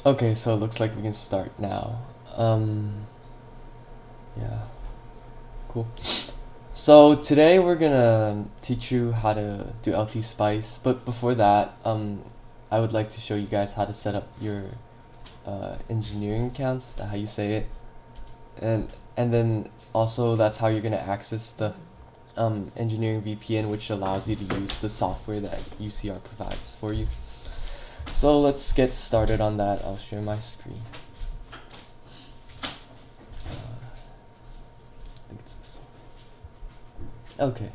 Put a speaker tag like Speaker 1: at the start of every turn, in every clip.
Speaker 1: Okay, so it looks like we can start now. Yeah, cool. So today we're gonna teach you how to do LT Spice, but before that, I would like to show you guys how to set up your engineering accounts, how you say it, and then also that's how you're gonna access the engineering VPN, which allows you to use the software that UCR provides for you. So let's get started on that. I'll share my screen. I think it's this one. Okay.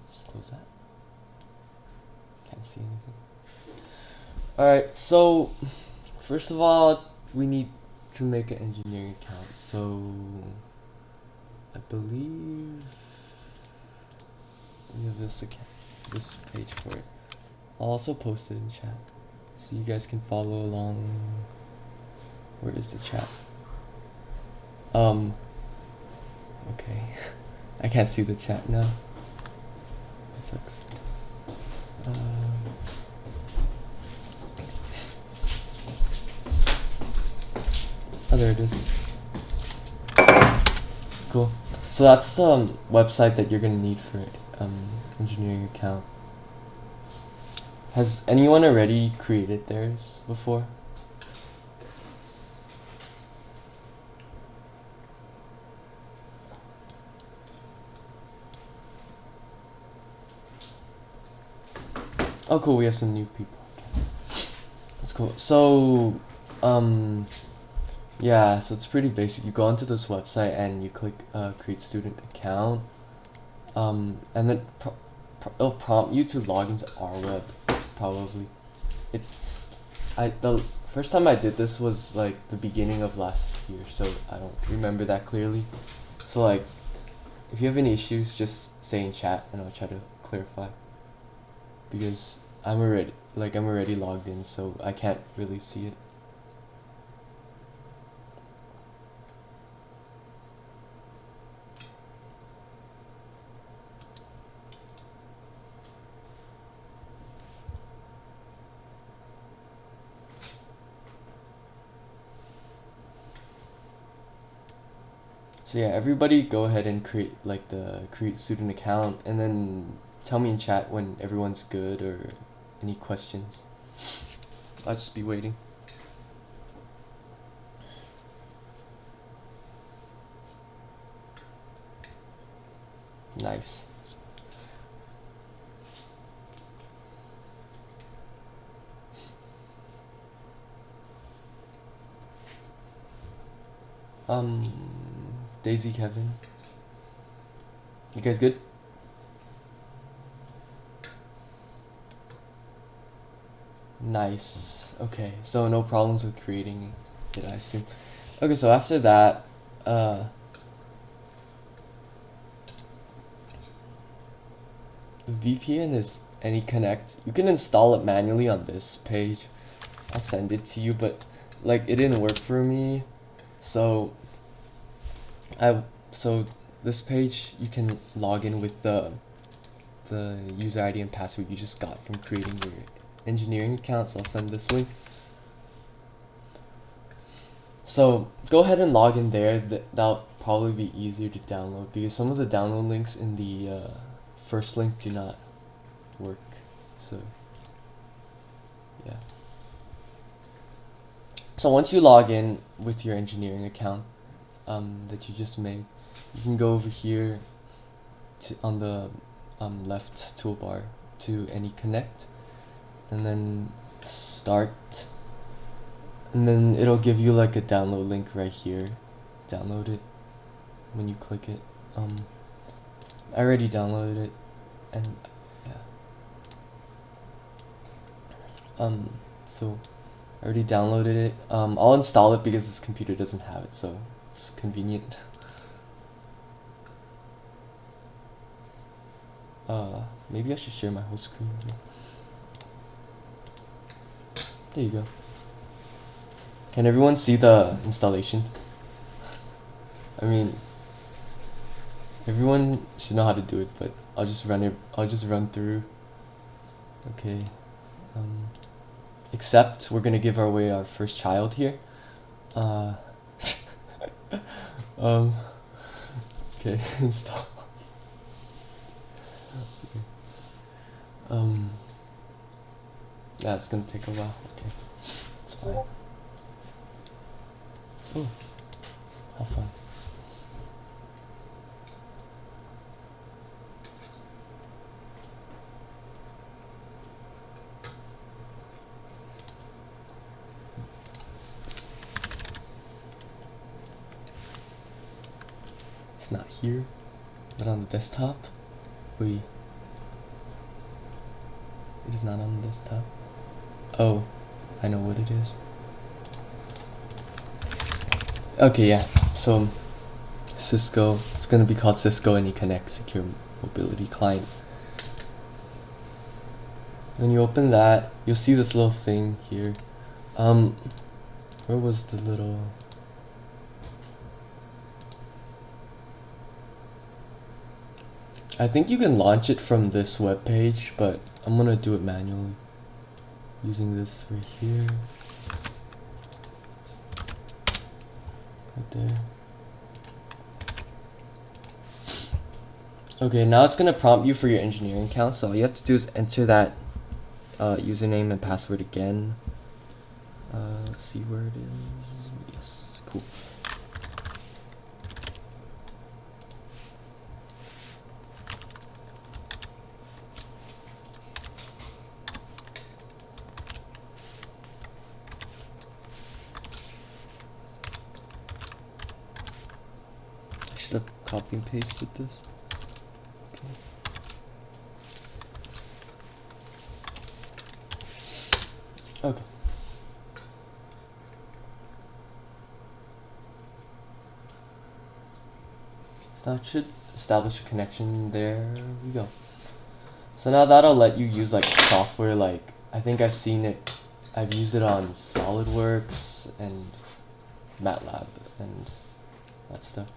Speaker 1: Just close that. Can't see anything. Alright, so first of all, we need to make an engineering account. So I believe we have this page for it. I'll also post it in chat so you guys can follow along. Where is the chat? Okay. I can't see the chat now. That sucks. Oh, there it is. Cool. So that's the website that you're gonna need for engineering account. Has anyone already created theirs before? Oh, cool. We have some new people. Okay. That's cool. So, yeah. So it's pretty basic. You go onto this website and you click create student account. And then it'll prompt you to log into our web. Probably. The first time I did this was like the beginning of last year, so I don't remember that clearly. So like, if you have any issues, just say in chat and I'll try to clarify. Because I'm already logged in, so I can't really see it. So yeah, everybody go ahead and create create student account and then tell me in chat when everyone's good or any questions. I'll just be waiting. Nice. Daisy, Kevin. You guys good? Nice. Okay, so no problems with creating it, I assume. Okay, so after that, VPN is AnyConnect. You can install it manually on this page. I'll send it to you, but like it didn't work for me. So so this page you can log in with the user ID and password you just got from creating your engineering account. So I'll send this link. So go ahead and log in there. That'll probably be easier to download because some of the download links in the first link do not work. So yeah. So once you log in with your engineering account that you just made, you can go over here on the left toolbar to AnyConnect and then start, and then it'll give you like a download link right here. Download it when you click it. I already downloaded it, and yeah. So I already downloaded it. I'll install it because this computer doesn't have it, so it's convenient. Maybe I should share my whole screen. There you go. Can everyone see the installation? I mean, everyone should know how to do it, but I'll just run through. Okay. except we're gonna give away our first child here. Um, okay, stop. Yeah, it's gonna take a while. Okay, it's fine. Oh, how fun. It's not here, but on the desktop. Wait. It is not on the desktop. Oh, I know what it is. Okay, yeah. So Cisco, it's gonna be called Cisco AnyConnect Secure Mobility Client. When you open that, you'll see this little thing here. Where was the little? I think you can launch it from this web page, but I'm gonna do it manually using this right here, right there. Okay, now it's gonna prompt you for your engineering account, so all you have to do is enter that username and password again. Let's see where it is. Yes, cool. I should have copy and pasted this. Okay. So now it should establish a connection. There we go. So now that'll let you use like software, like I think I've seen it, I've used it on SolidWorks and MATLAB and that stuff.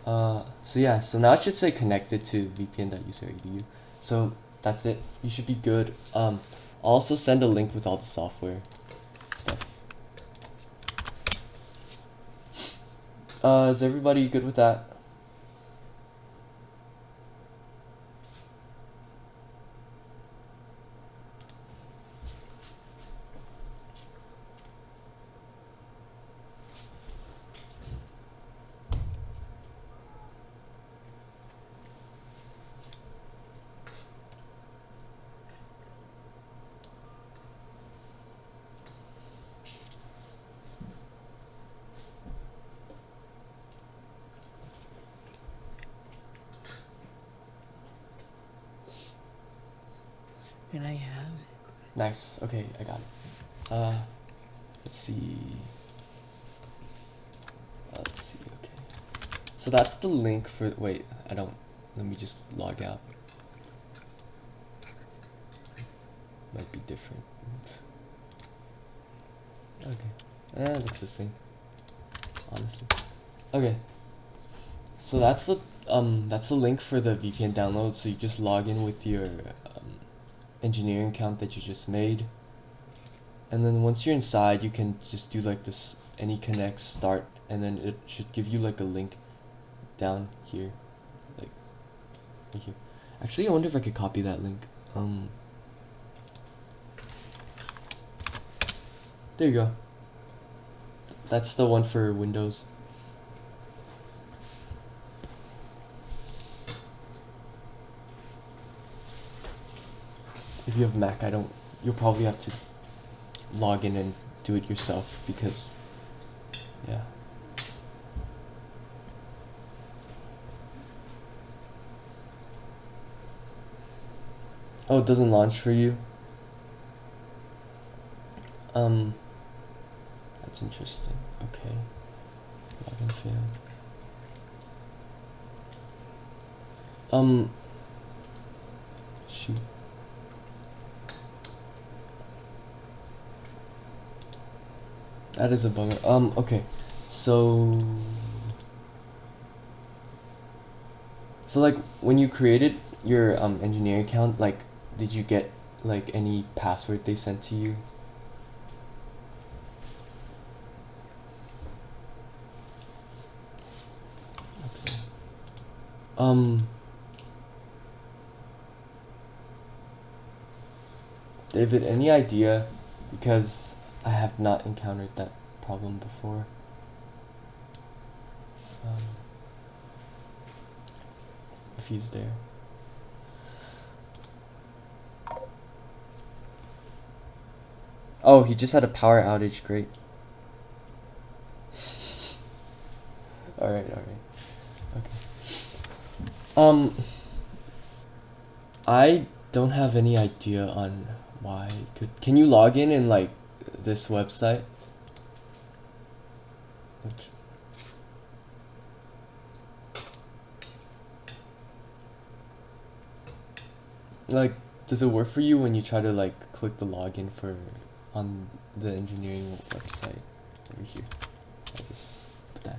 Speaker 1: So yeah, so now it should say connected to vpn.user.edu. So that's it. You should be good. I'll also send a link with all the software stuff. Is everybody good with that?
Speaker 2: And I have it.
Speaker 1: Nice. Okay, I got it. Let's see. Let's see. Okay. So that's the link for. Wait, I don't. Let me just log out. Might be different. Okay. It looks the same. Honestly. Okay. So that's the link for the VPN download. So you just log in with your engineering account that you just made, and then once you're inside, you can just do like this AnyConnect start, and then it should give you like a link down here, like right here. Actually, I wonder if I could copy that link. There you go. That's the one for Windows. If you have Mac, you'll probably have to log in and do it yourself because, yeah. Oh, it doesn't launch for you? That's interesting. Okay. Login failed. Shoot. That is a bummer. Okay. So like when you created your engineering account, like did you get like any password they sent to you? David, any idea? Because I have not encountered that problem before. If he's there. Oh, he just had a power outage. Great. Alright. Okay. I don't have any idea on why. Can you log in like this website? Oops. Like, does it work for you when you try to like click the login for on the engineering website over here? I just put that.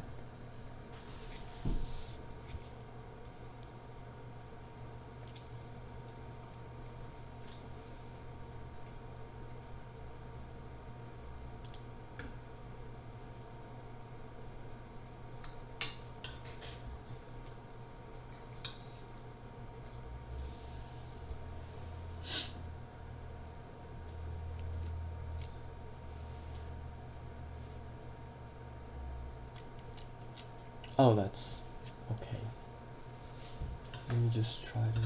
Speaker 1: Oh, that's okay. Let me just try to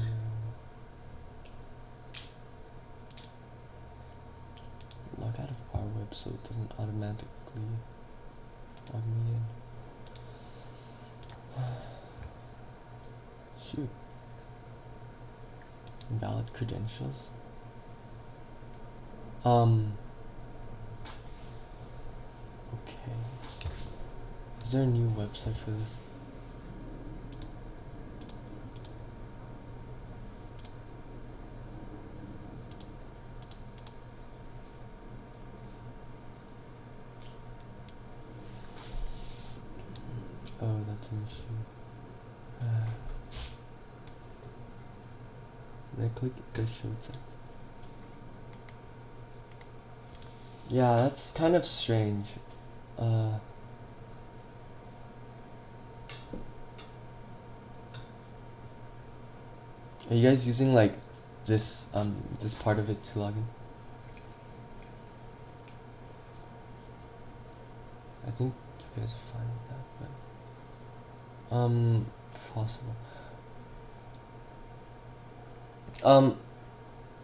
Speaker 1: log out of our web so it doesn't automatically log me in. Shoot. Invalid credentials. Okay. Is there a new website for this? Oh, that's an issue. When I click it, it shows it. Yeah, that's kind of strange. Are you guys using like this this part of it to log in? I think you guys are fine with that, but possible.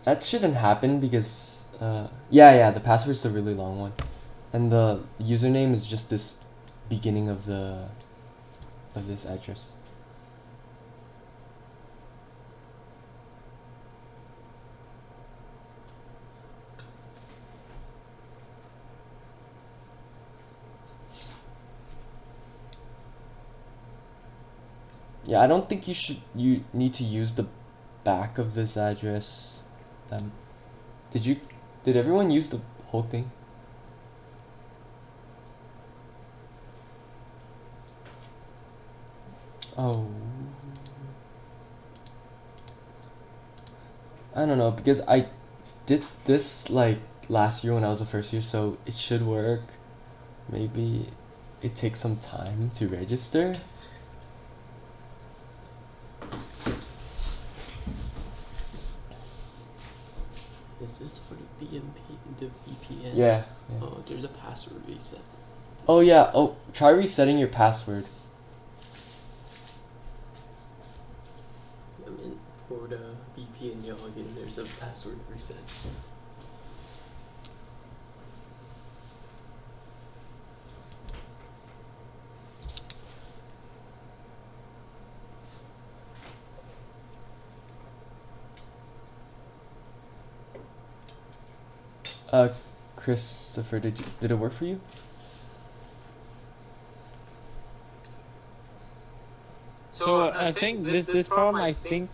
Speaker 1: That shouldn't happen because yeah, the password's a really long one, and the username is just this beginning of this address. Yeah, I don't think you need to use the back of this address. Did everyone use the whole thing? Oh. I don't know, because I did this like last year when I was a first year, so it should work. Maybe it takes some time to register.
Speaker 3: Is this for the VPN?
Speaker 1: Yeah.
Speaker 3: Oh, there's a password reset.
Speaker 1: Oh yeah. Oh, try resetting your password.
Speaker 3: I mean, for the VPN login, there's a password reset.
Speaker 1: Christopher, did it work for you?
Speaker 2: So I think this problem, I think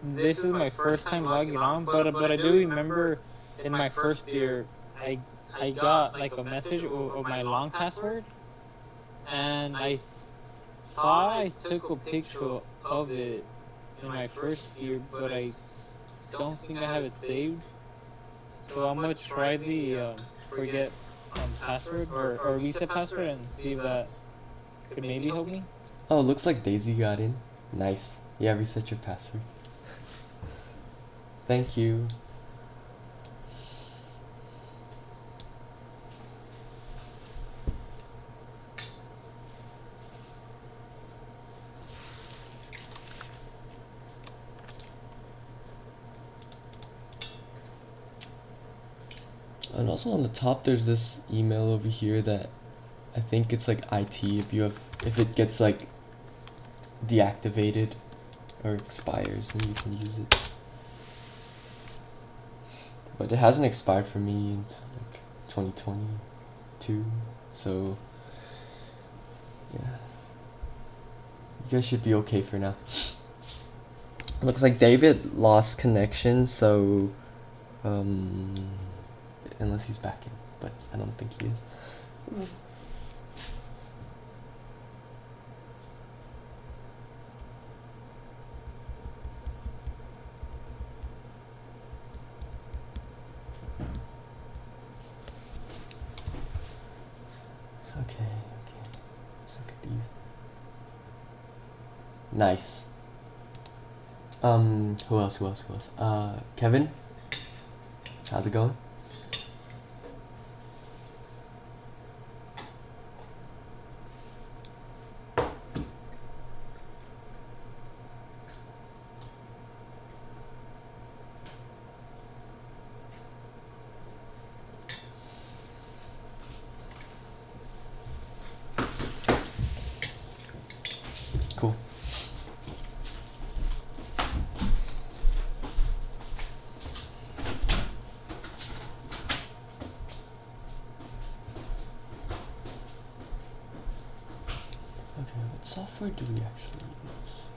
Speaker 2: this is my first time logging on, but I do remember in my first year I got like a message of my long password, and I thought I took a picture of it in my first year, but I don't think I have it saved. So I'm gonna try the forget password or reset password and see if that could maybe help me.
Speaker 1: Oh, looks like Daisy got in. Nice. Yeah, reset your password. Thank you. And also on the top there's this email over here that I think it's like IT if it gets like deactivated or expires, then you can use it. But it hasn't expired for me until like 2022, so yeah. You guys should be okay for now. Looks like David lost connection, so unless he's back in, but I don't think he is. Okay. Let's look at these. Nice. Who else? Kevin? How's it going? Cool. Okay, what software do we actually need? Let's see.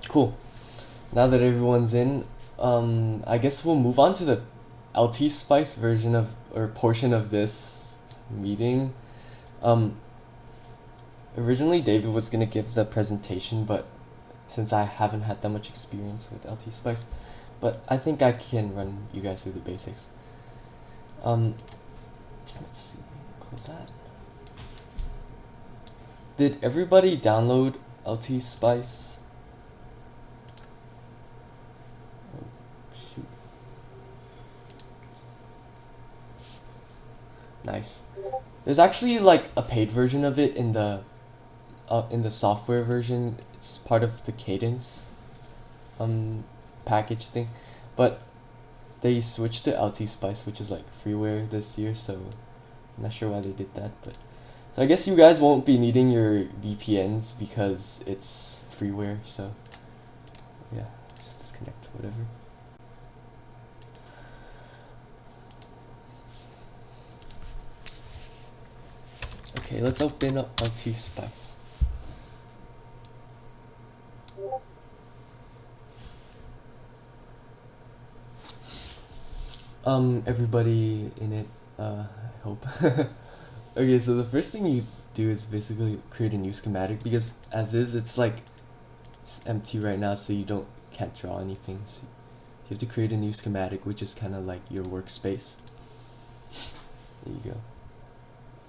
Speaker 1: Cool. Now that everyone's in, I guess we'll move on to the LT Spice version of or portion of this meeting. Originally David was gonna give the presentation, but since I haven't had that much experience with LT Spice, but I think I can run you guys through the basics. Let's see, close that. Did everybody download LT Spice? Oh, shoot. Nice. There's actually like a paid version of it in the software version. It's part of the Cadence package thing, but they switched to LT Spice, which is like freeware this year, so I'm not sure why they did that, but so I guess you guys won't be needing your VPNs because it's freeware, so yeah, just disconnect, whatever. Okay, let's open up LT Spice. Everybody in it, I hope. Okay, so the first thing you do is basically create a new schematic, because as is, it's empty right now, so can't draw anything. So you have to create a new schematic, which is kind of like your workspace. There you go.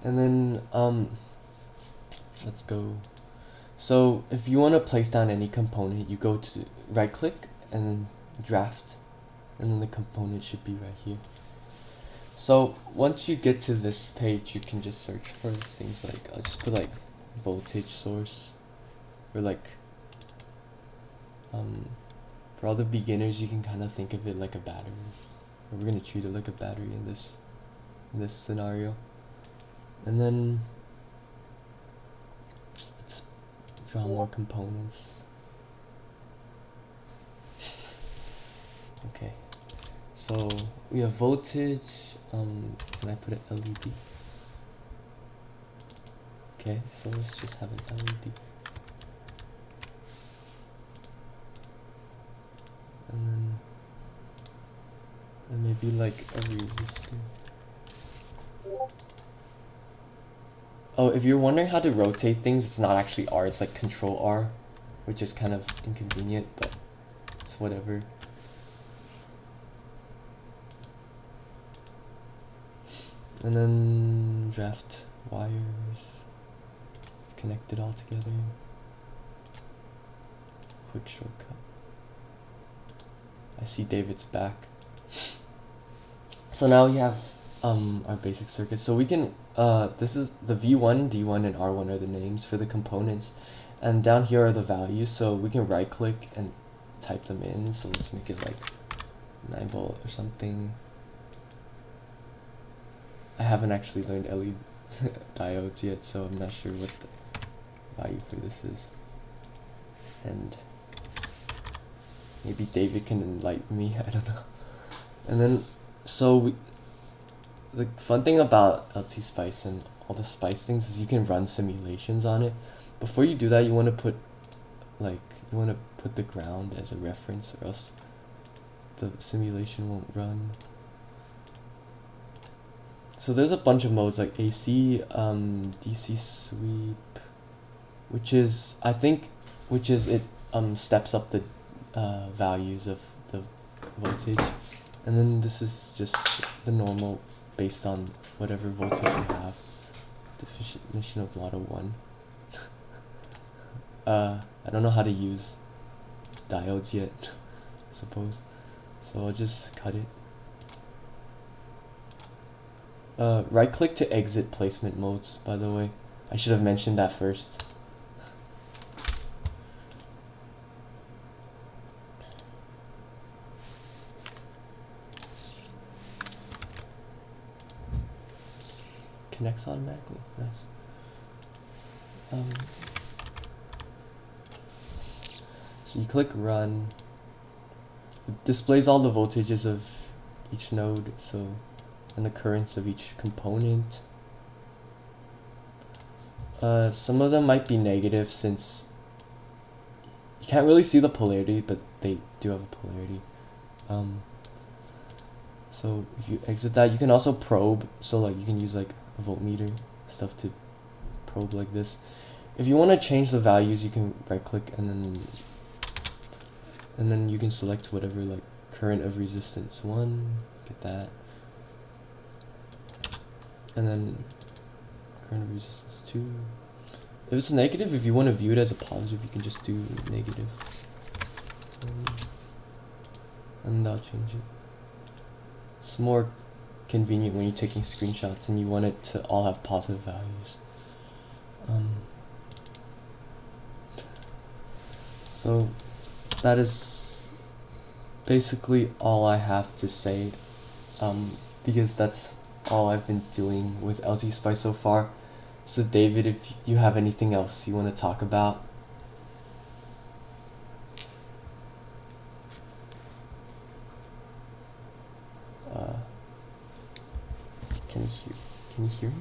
Speaker 1: And then let's go. So if you want to place down any component, you go to right click and then draft, and then the component should be right here. So once you get to this page, you can just search for things like, I'll just put like voltage source, or like for all the beginners, you can kind of think of it like a battery, or we're gonna treat it like a battery in this scenario. And then let's draw more components. Okay, so we have voltage. Can I put an LED? Okay, so let's just have an LED. And maybe like a resistor. Oh, if you're wondering how to rotate things, it's not actually R, it's like Control R, which is kind of inconvenient, but it's whatever. And then draft wires, let's connect it all together. Quick shortcut. I see David's back. So now we have our basic circuit. So we can this is the V1, D1, and R1 are the names for the components, and down here are the values. So we can right click and type them in. So let's make it like 9 volt or something. I haven't actually learned LED diodes yet, so I'm not sure what the value for this is. And maybe David can enlighten me, I don't know. And then, so the fun thing about LT-SPICE and all the SPICE things is you can run simulations on it. Before you do that, you want to put the ground as a reference, or else the simulation won't run. So there's a bunch of modes like AC, DC sweep, which is it steps up the values of the voltage, and then this is just the normal based on whatever voltage you have. Definition of model 1. I don't know how to use diodes yet, I suppose, so I'll just cut it. Right click to exit placement modes, by the way. I should have mentioned that first. Connects automatically, nice. So you click run. It displays all the voltages of each node, so, and the currents of each component. Some of them might be negative since you can't really see the polarity, but they do have a polarity. So if you exit that, you can also probe, so like you can use like a voltmeter stuff to probe like this. If you want to change the values, you can right click and then you can select whatever, like current of resistance 1, get that, and then current of resistance 2. If it's negative, if you want to view it as a positive, you can just do negative, and that'll change it. It's more convenient when you're taking screenshots and you want it to all have positive values. So that is basically all I have to say, because that's all I've been doing with LT-SPICE so far. So David, if you have anything else you want to talk about. Can you hear me?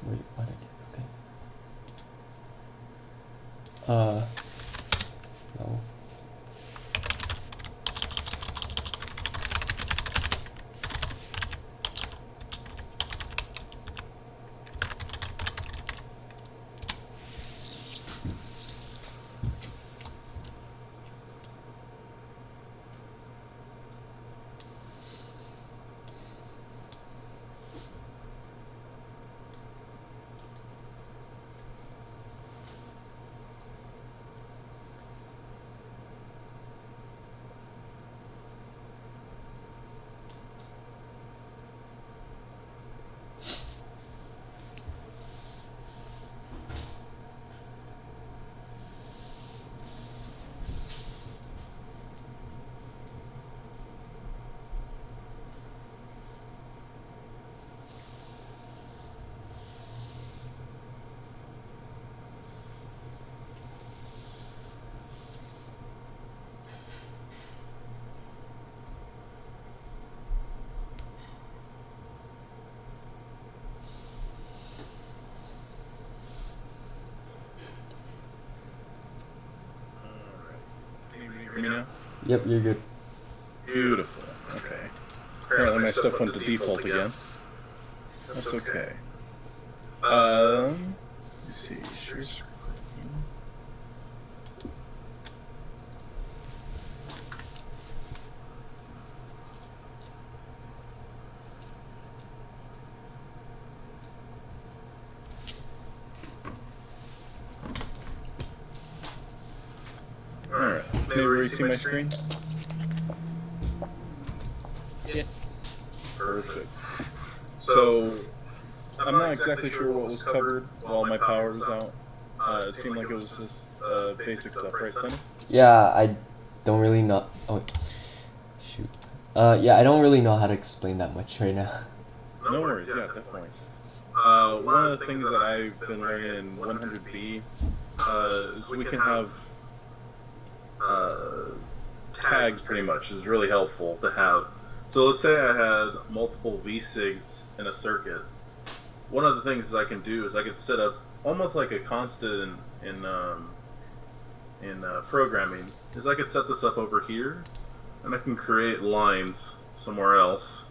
Speaker 1: Wait, what again? Okay. No.
Speaker 4: hear me now?
Speaker 1: Yep, you're good.
Speaker 4: Beautiful. Okay. Apparently my stuff went to default again. That's okay. Let's see. Share screen. Alright. Can everybody see my screen?
Speaker 2: Yes.
Speaker 4: Perfect. So, I'm not exactly sure what was covered while my power was out. It seemed like it was just basic stuff, right, Sonny?
Speaker 1: Yeah, I don't really know. Oh, shoot. Yeah, I don't really know how to explain that much right now.
Speaker 4: No worries, yeah, definitely. One of the things that I've been learning in 100B is we can have tags pretty much is really helpful to have. So let's say I had multiple VSIGs in a circuit. One of the things I can do is I could set up almost like a constant in programming. Is I could set this up over here, and I can create lines somewhere else.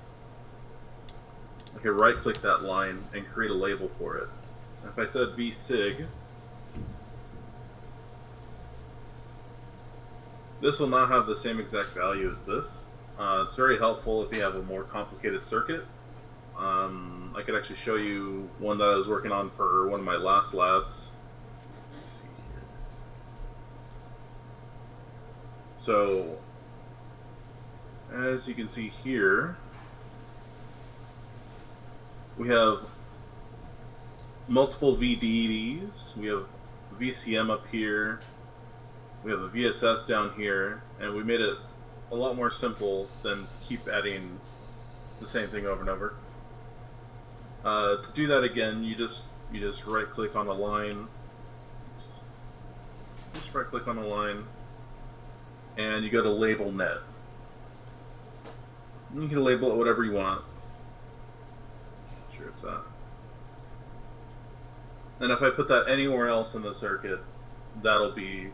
Speaker 4: I could right-click that line and create a label for it. And if I said VSIG, this will not have the same exact value as this. It's very helpful if you have a more complicated circuit. I could actually show you one that I was working on for one of my last labs. Let's see here. So, as you can see here, we have multiple VDDs. We have VCM up here. We have a VSS down here, and we made it a lot more simple than keep adding the same thing over and over. To do that again, you just right-click on a line. Just right-click on a line, and you go to Label Net. You can label it whatever you want. Sure, it's that. And if I put that anywhere else in the circuit, that'll be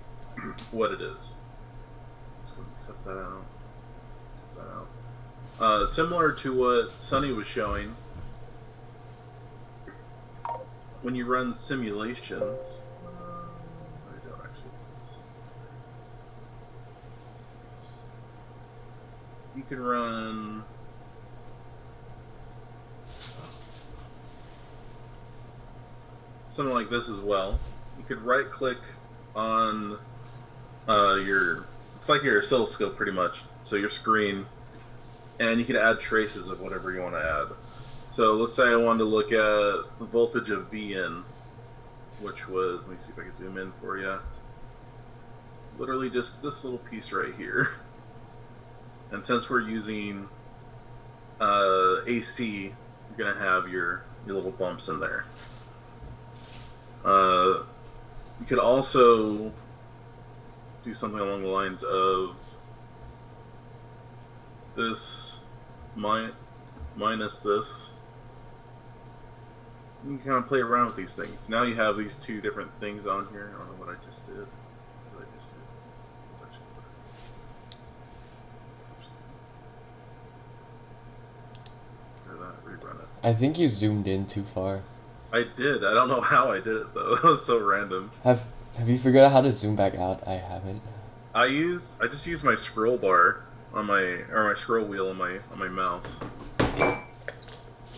Speaker 4: what it is. Let's go cut that out. Cut that out. Similar to what Sonny was showing, when you run simulations, I don't actually. You can run. Something like this as well. You could right-click on it's like your oscilloscope pretty much, so your screen, and you can add traces of whatever you want to add. So let's say I wanted to look at the voltage of VN, which was, let me see if I can zoom in for you, literally just this little piece right here. And since we're using AC, you're going to have your little bumps in there. You could also do something along the lines of this minus this. You can kind of play around with these things. Now you have these two different things on here. I don't know what I just did. What I just did. Rerun it.
Speaker 1: I think you zoomed in too far.
Speaker 4: I did. I don't know how I did it though. It was so random.
Speaker 1: Have you figured out how to zoom back out? I haven't.
Speaker 4: I just use my scroll bar on my scroll wheel on my mouse.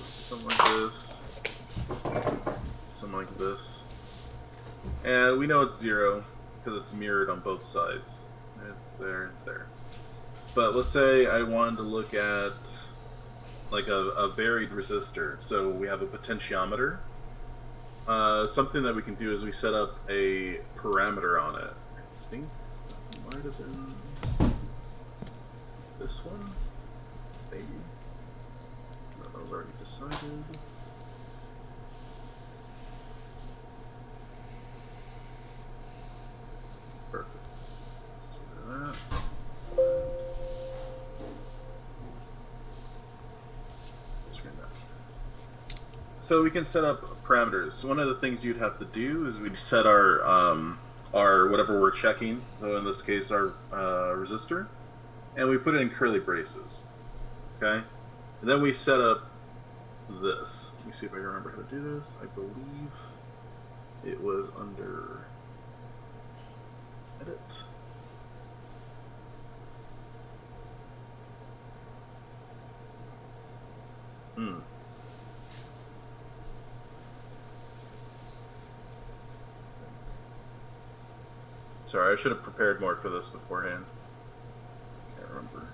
Speaker 4: Something like this. Something like this. And we know it's 0 because it's mirrored on both sides. It's there, it's there. But let's say I wanted to look at like a varied resistor. So we have a potentiometer. Something that we can do is we set up a parameter on it. I think it might have been this one, maybe. That was already decided. Perfect. Let's do that. So we can set up parameters. So one of the things you'd have to do is we'd set our our whatever we're checking, so in this case our resistor, and we put it in curly braces. Okay, and then we set up this. Let me see if I remember how to do this. I believe it was under edit. Sorry, I should have prepared more for this beforehand. Can't remember.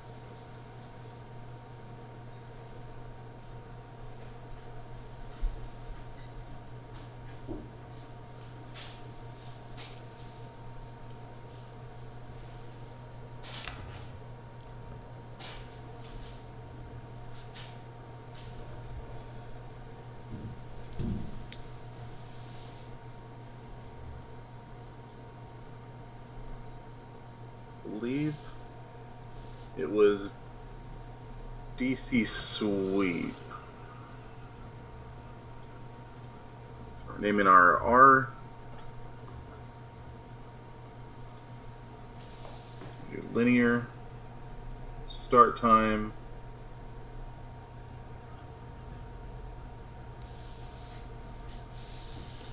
Speaker 4: I believe it was DC sweep. So we're naming our R. Do linear. Start time.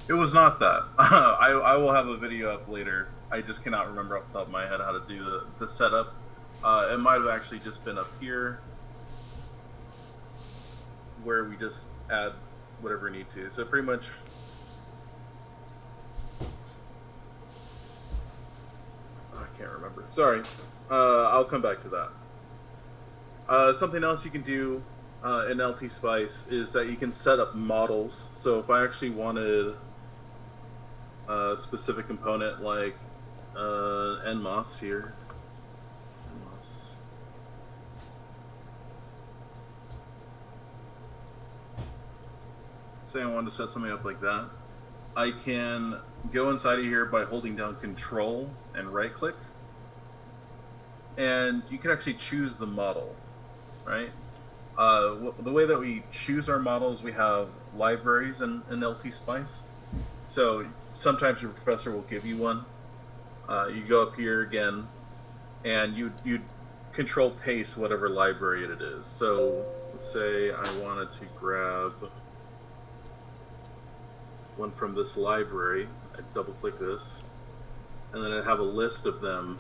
Speaker 4: It was not that. I will have a video up later. I just cannot remember off the top of my head how to do the setup. It might have actually just been up here where we just add whatever we need to. So pretty much I can't remember. Sorry. I'll come back to that. Something else you can do in LT Spice is that you can set up models. So if I actually wanted a specific component like NMOS here. NMOS. Say I wanted to set something up like that. I can go inside of here by holding down Control and right click. And you can actually choose the model, right? The way that we choose our models, we have libraries in LT Spice. So sometimes your professor will give you one. You go up here again, and you control paste whatever library it is. So let's say I wanted to grab one from this library. I double click this, and then I have a list of them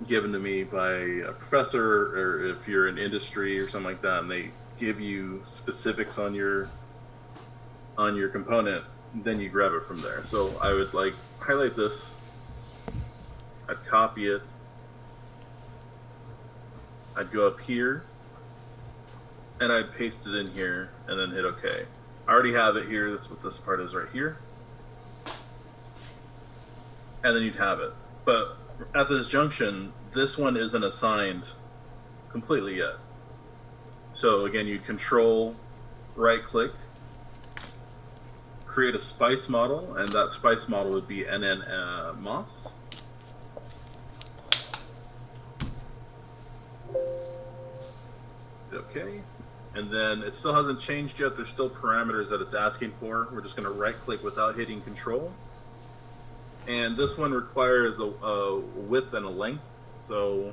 Speaker 4: given to me by a professor, or if you're in industry or something like that, and they give you specifics on your component, then you grab it from there. So I would like highlight this, I'd copy it, I'd go up here, and I'd paste it in here, and then hit OK. I already have it here. That's what this part is right here. And then you'd have it. But at this junction, this one isn't assigned completely yet. So again, you'd control right click, create a SPICE model, and that SPICE model would be NMOS. Okay. And then it still hasn't changed yet. There's still parameters that it's asking for. We're just going to right click without hitting control. And this one requires a width and a length. So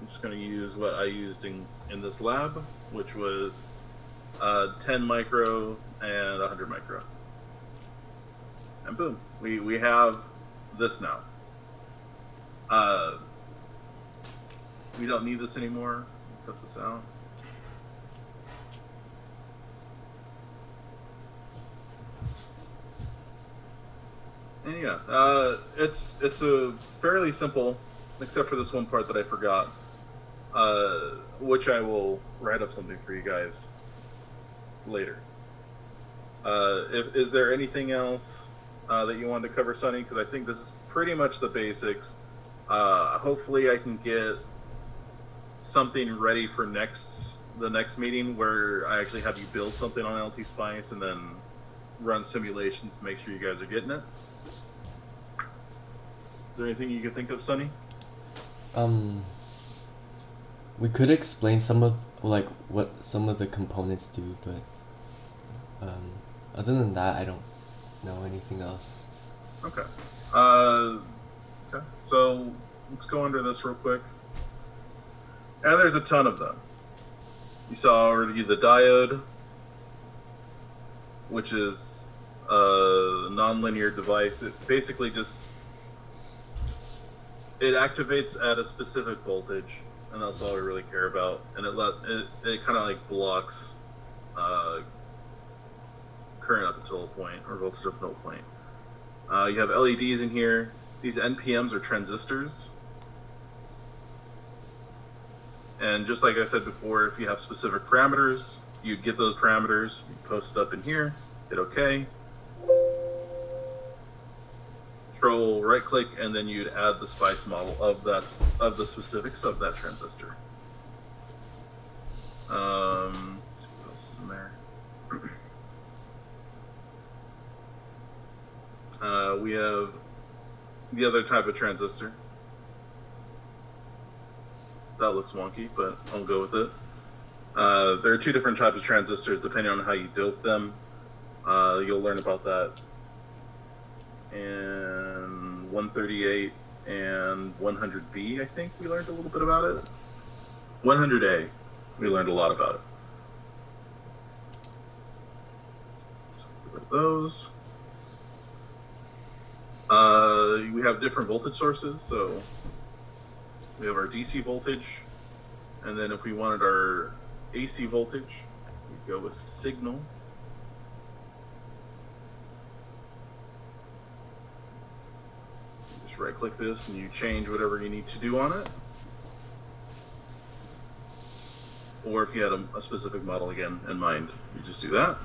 Speaker 4: I'm just going to use what I used in this lab, which was 10 micro and 100 micro. And boom, we have this now. We don't need this anymore. Cut this out. And yeah, it's a fairly simple, except for this one part that I forgot, which I will write up something for you guys later. Is there anything else that you wanted to cover, Sonny? Because I think this is pretty much the basics. Hopefully I can get something ready for the next meeting where I actually have you build something on LT Spice and then run simulations to make sure you guys are getting it. Is there anything you can think of, Sonny?
Speaker 1: We could explain some of what some of the components do, but other than that, I don't know anything else.
Speaker 4: Okay. Okay. So let's go under this real quick. And there's a ton of them. You saw already the diode, which is a nonlinear device. It basically just it activates at a specific voltage, and that's all we really care about. And it kind of like blocks current up until a point, or voltage up until a point. You have LEDs in here. These NPMs are transistors. And just like I said before, if you have specific parameters, you'd get those parameters, you post it up in here, hit OK. Control right click, and then you'd add the SPICE model of the specifics of that transistor. Let's see what else is in there. We have the other type of transistor. That looks wonky, but I'll go with it. There are two different types of transistors depending on how you dope them. You'll learn about that. And 138 and 100B, I think we learned a little bit about it. 100A, we learned a lot about it. So those. We have different voltage sources, so we have our DC voltage, and then if we wanted our AC voltage, we go with signal. You just right click this and you change whatever you need to do on it. Or if you had a specific model again in mind, you just do that.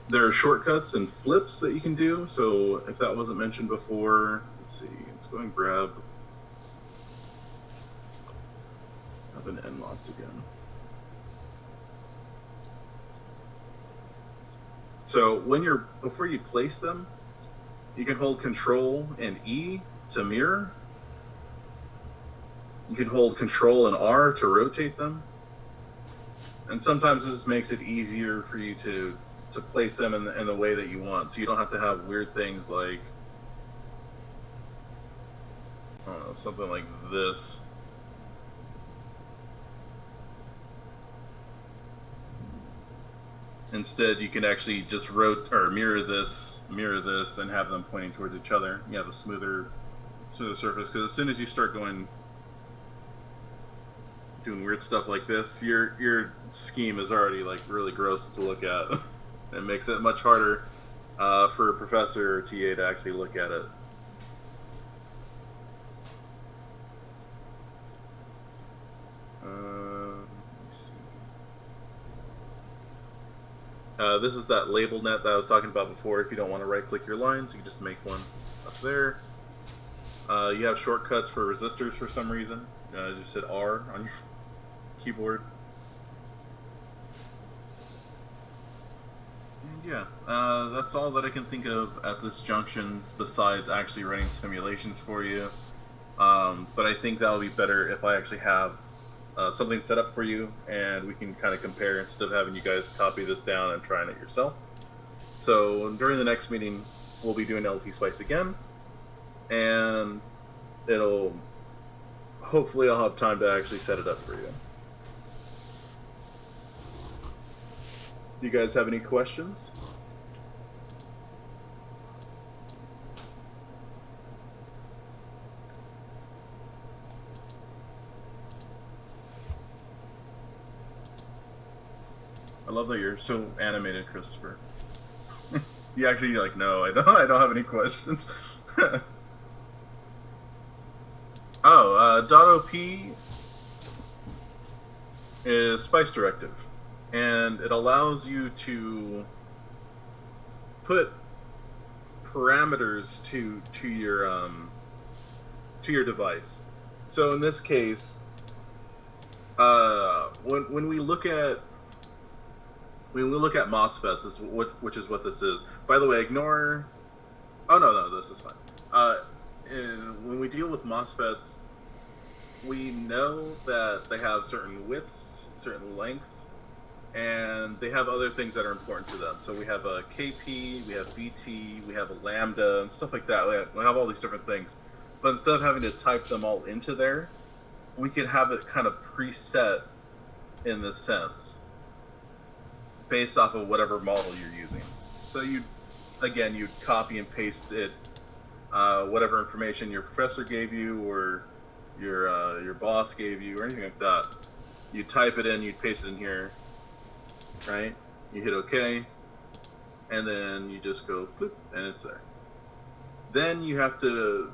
Speaker 4: There are shortcuts and flips that you can do. So if that wasn't mentioned before, let's see, let's go and grab an NMOS again. So before you place them, you can hold Control and E to mirror. You can hold Control and R to rotate them. And sometimes this makes it easier for you to place them in the way that you want. So you don't have to have weird things like, I don't know, something like this. Instead, you can actually just mirror this, and have them pointing towards each other. You have a smoother surface, because as soon as you start doing weird stuff like this, your scheme is already like really gross to look at. It makes it much harder for a professor or TA to actually look at it. Let's see. This is that label net that I was talking about before. If you don't want to right-click your lines, you can just make one up there. You have shortcuts for resistors for some reason. Just hit R on your keyboard. Yeah, that's all that I can think of at this junction, besides actually running simulations for you. But I think that'll be better if I actually have something set up for you, and we can kind of compare instead of having you guys copy this down and trying it yourself. So during the next meeting, we'll be doing LT Spice again, and hopefully I'll have time to actually set it up for you. Do you guys have any questions? I love that you're so animated, Christopher. You actually, you're like, no, I don't have any questions. .op is SPICE directive, and it allows you to put parameters to your device. So in this case, when we look at MOSFETs, which is what this is. By the way, ignore. Oh no, this is fine. When we deal with MOSFETs, we know that they have certain widths, certain lengths, and they have other things that are important to them. So we have a KP, we have BT, we have a Lambda, and stuff like that. We have all these different things. But instead of having to type them all into there, we can have it kind of preset in this sense, based off of whatever model you're using. So you'd copy and paste it, whatever information your professor gave you or your boss gave you or anything like that. You type it in, you paste it in here, right? You hit OK, and then you just go flip, and it's there. Then you have to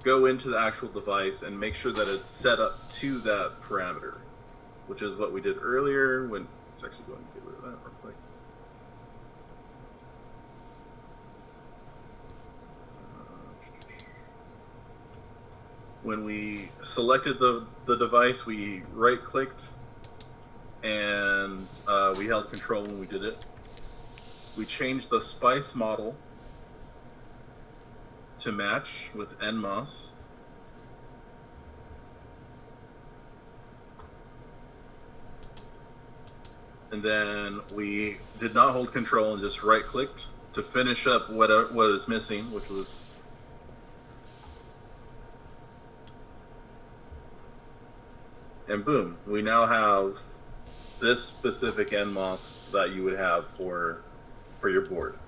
Speaker 4: go into the actual device and make sure that it's set up to that parameter, which is what we did earlier. When it's actually going to get rid of that real quick. When we selected the device, we right-clicked and we held control when we did it. We changed the SPICE model to match with NMOS. And then we did not hold control and just right-clicked to finish up what is missing, which was and boom, we now have this specific NMOS that you would have for your board.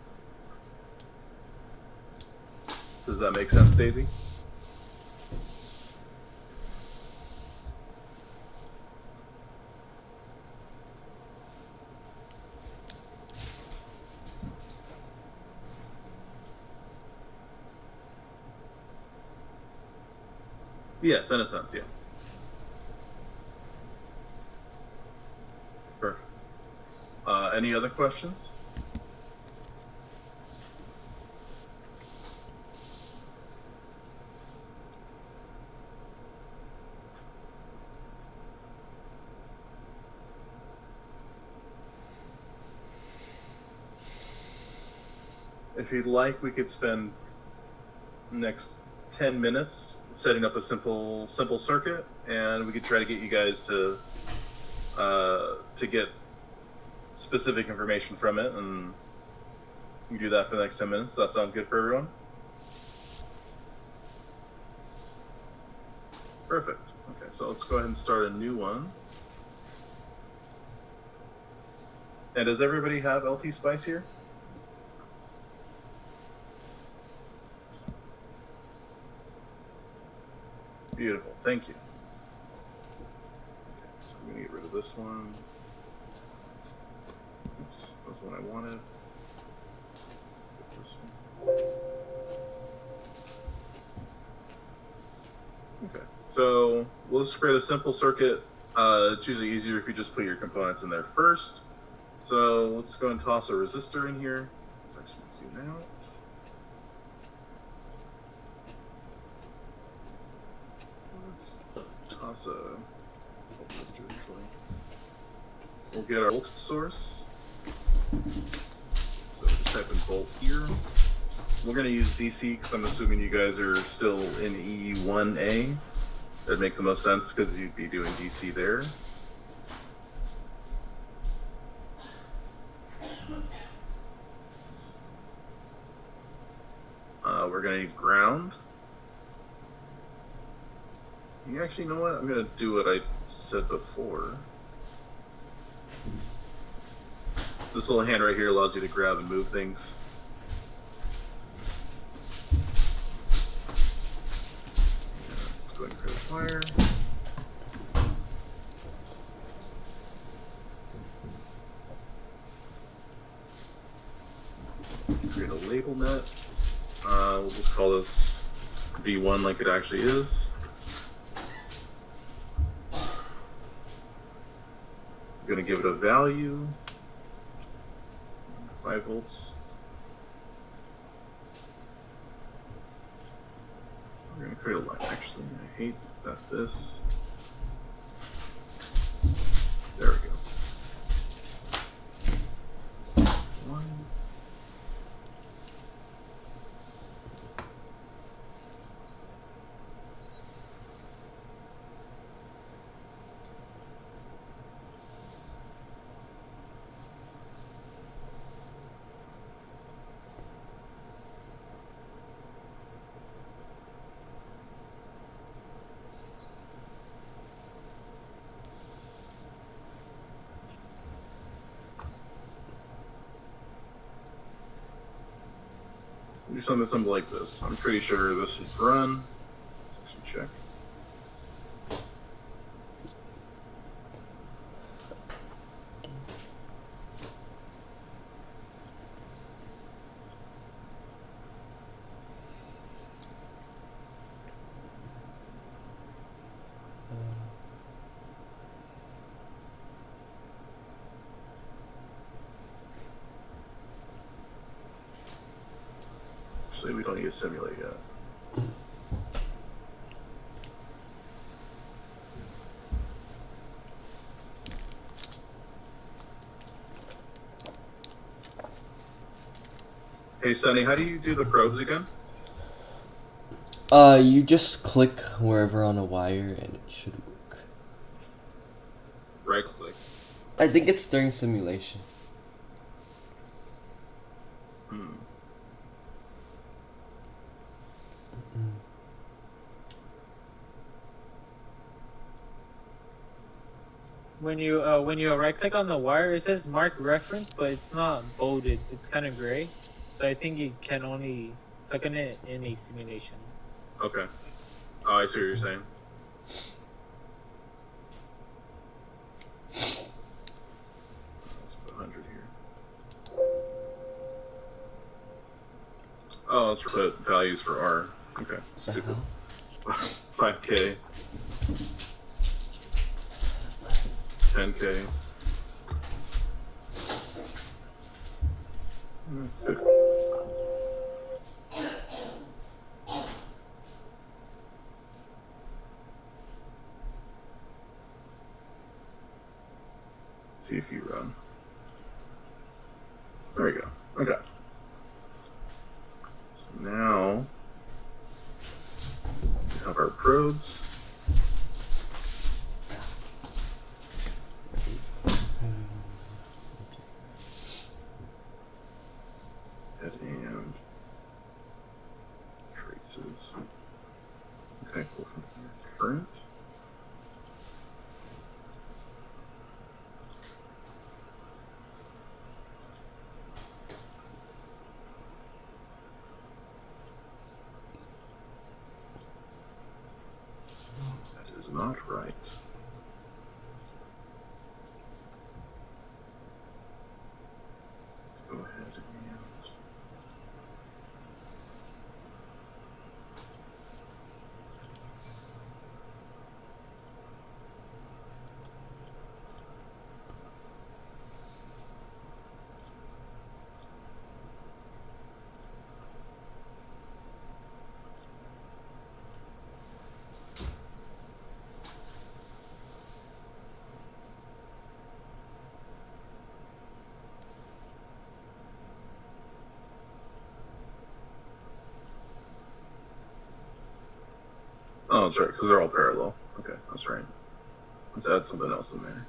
Speaker 4: Does that make sense, Daisy? Yes, in a sense, yeah. Perfect. Any other questions? If you'd like, we could spend the next 10 minutes setting up a simple circuit, and we could try to get you guys to get specific information from it, and you do that for the next 10 minutes. Does that sound good for everyone? Perfect. Okay, so let's go ahead and start a new one. And does everybody have LT Spice here? Beautiful, thank you. Okay, so I'm gonna get rid of this one. Oops, that's what I wanted. This one. Okay, so we'll just create a simple circuit. It's usually easier if you just put your components in there first. So let's go and toss a resistor in here. Let's actually zoom out. Toss a resistor actually. We'll get our volt source. So just type in volt here. We're going to use DC because I'm assuming you guys are still in E1A. That'd make the most sense because you'd be doing DC there. We're going to need ground. You actually know what? I'm going to do what I said before. This little hand right here allows you to grab and move things. Let's go ahead and create a wire. Create a label net. We'll just call this V1 like it actually is. I'm going to give it a value, 5 volts. We're going to create a line, actually. I hate that this. There we go. 1. something like this. I'm pretty sure this should run. Actually check. Actually, we don't need to simulate yet. Hey, Sunny, how do you do the probes again?
Speaker 1: You just click wherever on a wire and it should work.
Speaker 4: Right click.
Speaker 1: I think it's during simulation.
Speaker 2: When you right click on the wire, it says mark reference, but it's not bolded. It's kind of gray, so I think you can only click on it in a simulation.
Speaker 4: Okay. Oh, I see what you're saying. Let's put 100 here. Oh, let's put values for R. Okay, stupid. 5K. 10K. 50. See if you run. There we go. Okay. So now we have our probes. Head and traces. Okay, cool. From here, current. That is not right. Let's go ahead and oh, that's right, because they're all parallel. Okay, that's right. Let's add something else in there.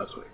Speaker 4: That's what.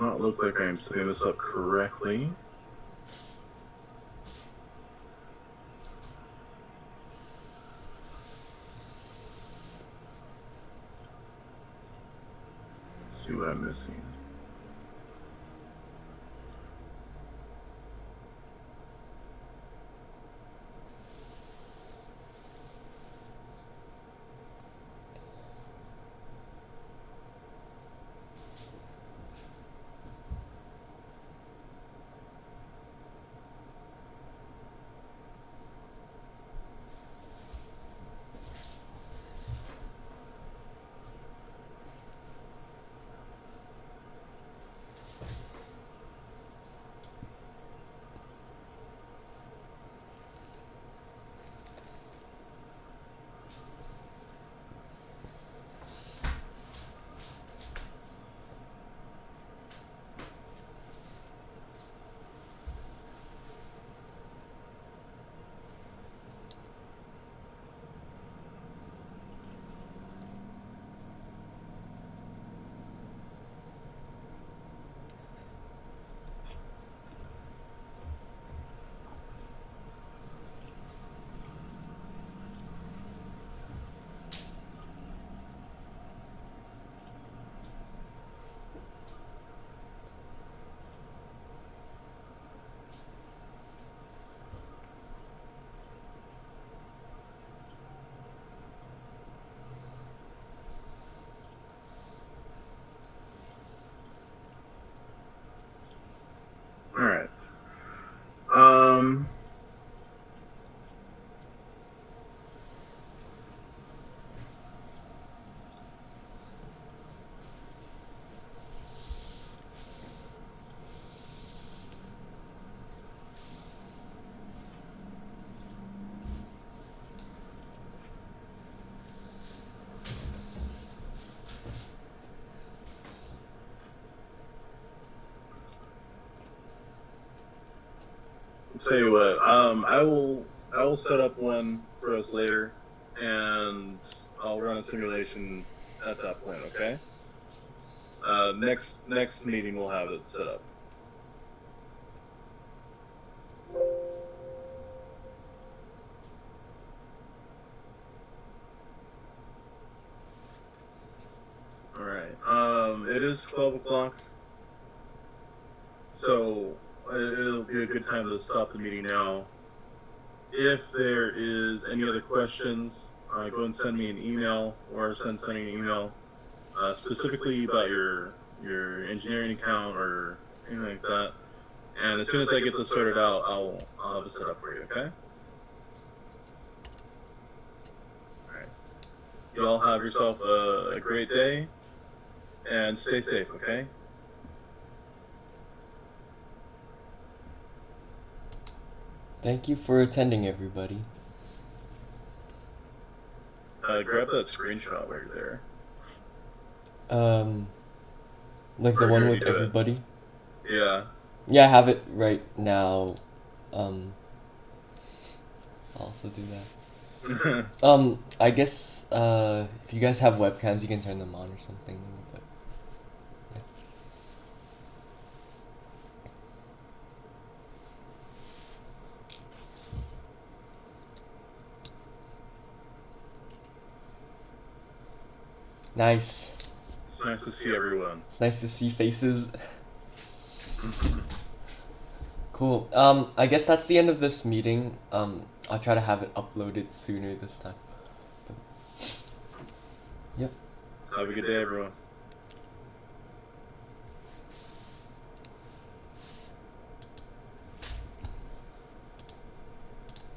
Speaker 4: Not look like I'm setting this up correctly. Let's see what I'm missing. All right. I'll tell you what. I will set up one for us later, and I'll run a simulation at that point. Okay. Next meeting we'll have it set up. All right. It is 12 o'clock, so it'll be a good time to stop the meeting now. If there is any other questions, go ahead and send me an email or sending an email specifically about your engineering account or anything like that. And as soon as I get this sorted out, I'll have it set up for you. Okay. All right. You all have yourself a great day, and stay safe. Okay.
Speaker 1: Thank you for attending, everybody.
Speaker 4: Grab that screenshot while you're there.
Speaker 1: Like
Speaker 4: Or
Speaker 1: the
Speaker 4: you
Speaker 1: one
Speaker 4: already
Speaker 1: with
Speaker 4: do it?
Speaker 1: everybody.
Speaker 4: Yeah.
Speaker 1: Yeah, I have it right now. I'll also do that. I guess if you guys have webcams, you can turn them on or something. But yeah. Nice.
Speaker 4: It's nice to see everyone.
Speaker 1: It's nice to see faces. Cool. I guess that's the end of this meeting. I'll try to have it uploaded sooner this time. Yep.
Speaker 4: Have a good day, everyone.